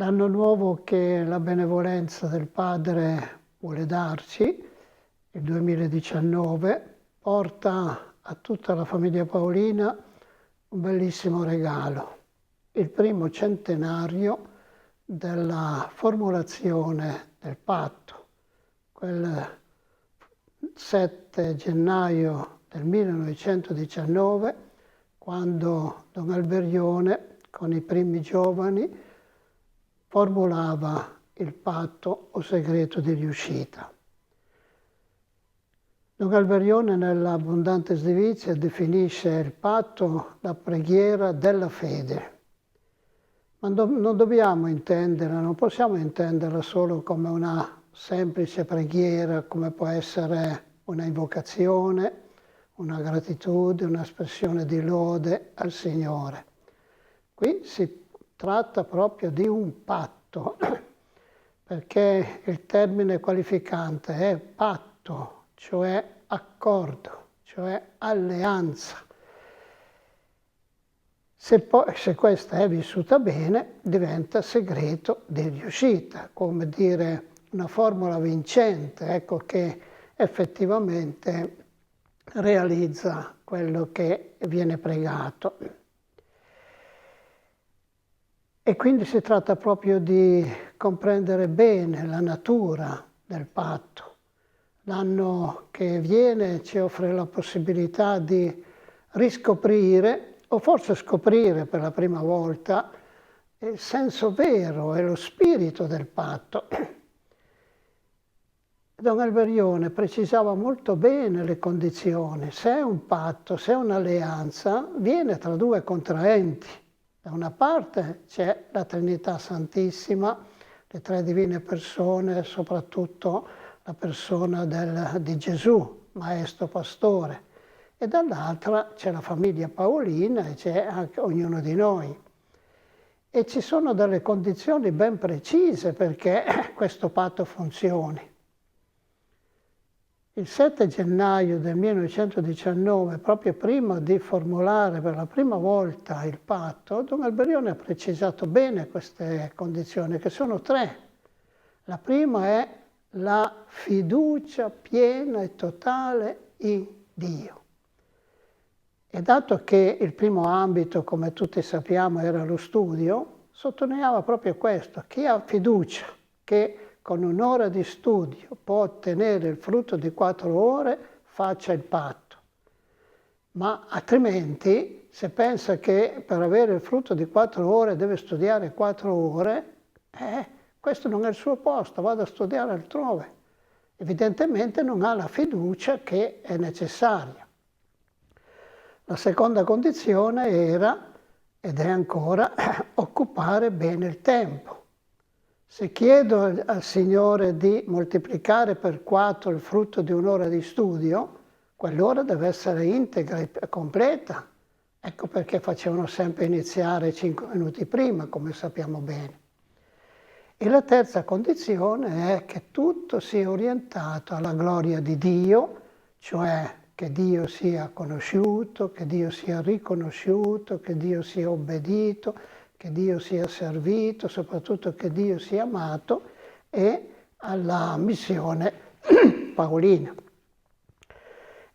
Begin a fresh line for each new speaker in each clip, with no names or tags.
L'anno nuovo che la benevolenza del Padre vuole darci, il 2019, porta a tutta la famiglia Paolina un bellissimo regalo, il primo centenario della formulazione del patto, quel 7 gennaio del 1919, quando Don Alberione, con i primi giovani, formulava il patto o segreto di riuscita. Don Alberione nell'Abbondante Sdivizia definisce il patto la preghiera della fede. Ma non dobbiamo intenderla, non possiamo intenderla solo come una semplice preghiera, come può essere una invocazione, una gratitudine, un'espressione di lode al Signore. Qui si tratta proprio di un patto, perché il termine qualificante è patto, cioè accordo, cioè alleanza. Se questa è vissuta bene, diventa segreto di riuscita, come dire una formula vincente, ecco, che effettivamente realizza quello che viene pregato. E quindi si tratta proprio di comprendere bene la natura del patto. L'anno che viene ci offre la possibilità di riscoprire, o forse scoprire per la prima volta, il senso vero e lo spirito del patto. Don Alberione precisava molto bene le condizioni. Se è un patto, se è un'alleanza, viene tra due contraenti. Da una parte c'è la Trinità Santissima, le tre divine persone, soprattutto la persona di Gesù, Maestro Pastore, e dall'altra c'è la famiglia Paolina e c'è anche ognuno di noi. E ci sono delle condizioni ben precise perché questo patto funzioni. Il 7 gennaio del 1919, proprio prima di formulare per la prima volta il patto, Don Alberione ha precisato bene queste condizioni, che sono tre. La prima è la fiducia piena e totale in Dio. E dato che il primo ambito, come tutti sappiamo, era lo studio, sottolineava proprio questo: chi ha fiducia che con un'ora di studio può ottenere il frutto di 4 ore, faccia il patto. Ma altrimenti, se pensa che per avere il frutto di 4 ore deve studiare 4 ore, questo non è il suo posto, vada a studiare altrove. Evidentemente non ha la fiducia che è necessaria. La seconda condizione era, ed è ancora, occupare bene il tempo. Se chiedo al Signore di moltiplicare per 4 il frutto di un'ora di studio, quell'ora deve essere integra e completa. Ecco perché facevano sempre iniziare 5 minuti prima, come sappiamo bene. E la terza condizione è che tutto sia orientato alla gloria di Dio, cioè che Dio sia conosciuto, che Dio sia riconosciuto, che Dio sia obbedito, che Dio sia servito, soprattutto che Dio sia amato, e alla missione paolina.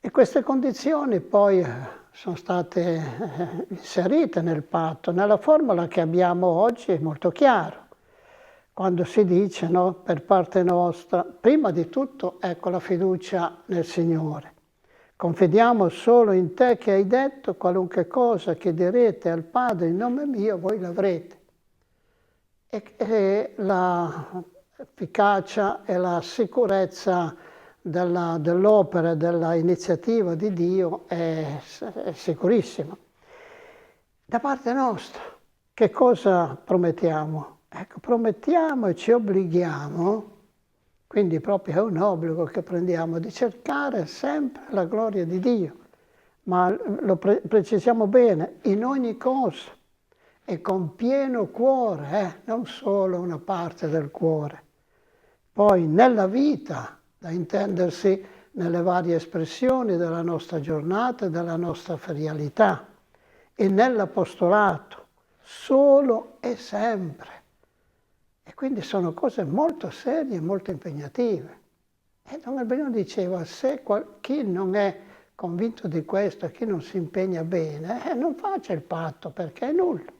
E queste condizioni poi sono state inserite nel patto. Nella formula che abbiamo oggi è molto chiaro. Quando si dice, no, per parte nostra, prima di tutto, ecco la fiducia nel Signore. Confidiamo solo in te che hai detto: qualunque cosa chiederete al Padre in nome mio, voi l'avrete. E l'efficacia e la sicurezza dell'opera, dell'iniziativa di Dio è sicurissima. Da parte nostra, che cosa promettiamo? Ecco, promettiamo e ci obblighiamo, quindi proprio è un obbligo che prendiamo, di cercare sempre la gloria di Dio, ma lo precisiamo bene, in ogni cosa e con pieno cuore, non solo una parte del cuore. Poi nella vita, da intendersi nelle varie espressioni della nostra giornata e della nostra ferialità, e nell'apostolato, solo e sempre. E quindi sono cose molto serie e molto impegnative. E Don Alberione diceva, se chi non è convinto di questo, chi non si impegna bene, non faccia il patto perché è nullo.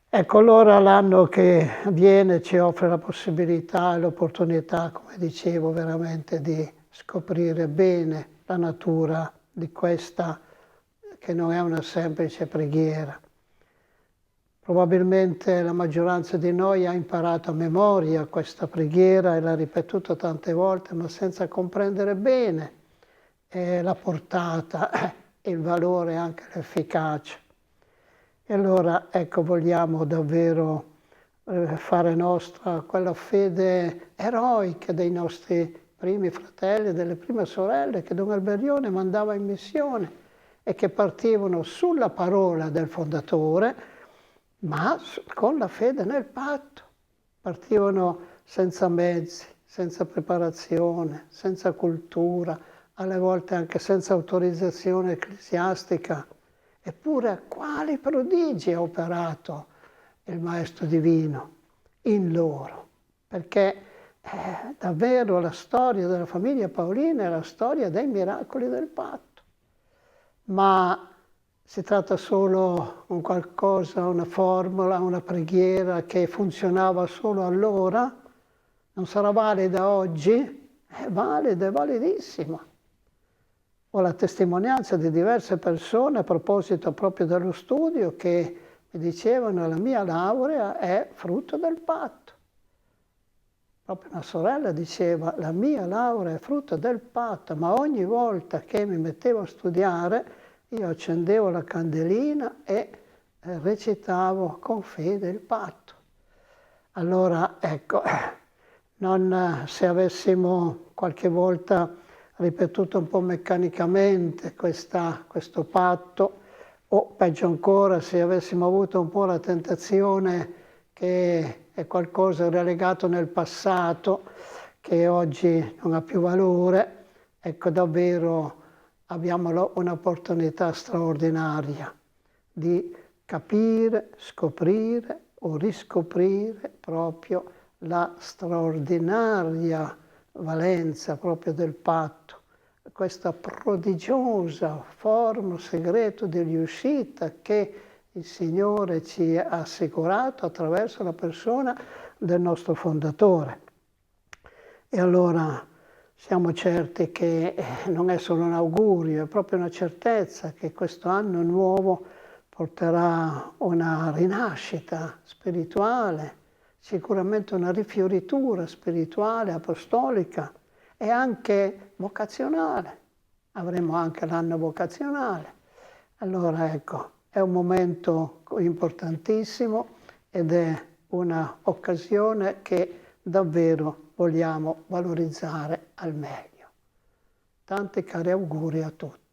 Ecco, allora l'anno che viene ci offre la possibilità e l'opportunità, come dicevo, veramente di scoprire bene la natura di questa, che non è una semplice preghiera. Probabilmente la maggioranza di noi ha imparato a memoria questa preghiera e l'ha ripetuta tante volte, ma senza comprendere bene la portata, il valore e anche l'efficacia. E allora, ecco, vogliamo davvero fare nostra quella fede eroica dei nostri primi fratelli e delle prime sorelle che Don Alberione mandava in missione e che partivano sulla parola del fondatore, ma con la fede nel patto. Partivano senza mezzi, senza preparazione, senza cultura, alle volte anche senza autorizzazione ecclesiastica. Eppure quali prodigi ha operato il Maestro Divino in loro, perché davvero la storia della famiglia Paolina è la storia dei miracoli del patto. Ma si tratta solo di un qualcosa, una formula, una preghiera che funzionava solo allora? Non sarà valida oggi? È valida, è validissima. Ho la testimonianza di diverse persone a proposito proprio dello studio che mi dicevano la mia laurea è frutto del patto. Proprio una sorella diceva la mia laurea è frutto del patto, ma ogni volta che mi mettevo a studiare io accendevo la candelina e recitavo con fede il patto. Allora, ecco, se avessimo qualche volta ripetuto un po' meccanicamente questo patto, o peggio ancora, se avessimo avuto un po' la tentazione che è qualcosa relegato nel passato, che oggi non ha più valore, ecco davvero abbiamo un'opportunità straordinaria di capire, scoprire o riscoprire proprio la straordinaria valenza proprio del patto, questa prodigiosa forma segreto di riuscita che il Signore ci ha assicurato attraverso la persona del nostro fondatore. E allora siamo certi che non è solo un augurio, è proprio una certezza che questo anno nuovo porterà una rinascita spirituale, sicuramente una rifioritura spirituale, apostolica e anche vocazionale. Avremo anche l'anno vocazionale. Allora ecco, è un momento importantissimo ed è un'occasione che davvero vogliamo valorizzare al meglio. Tanti cari auguri a tutti.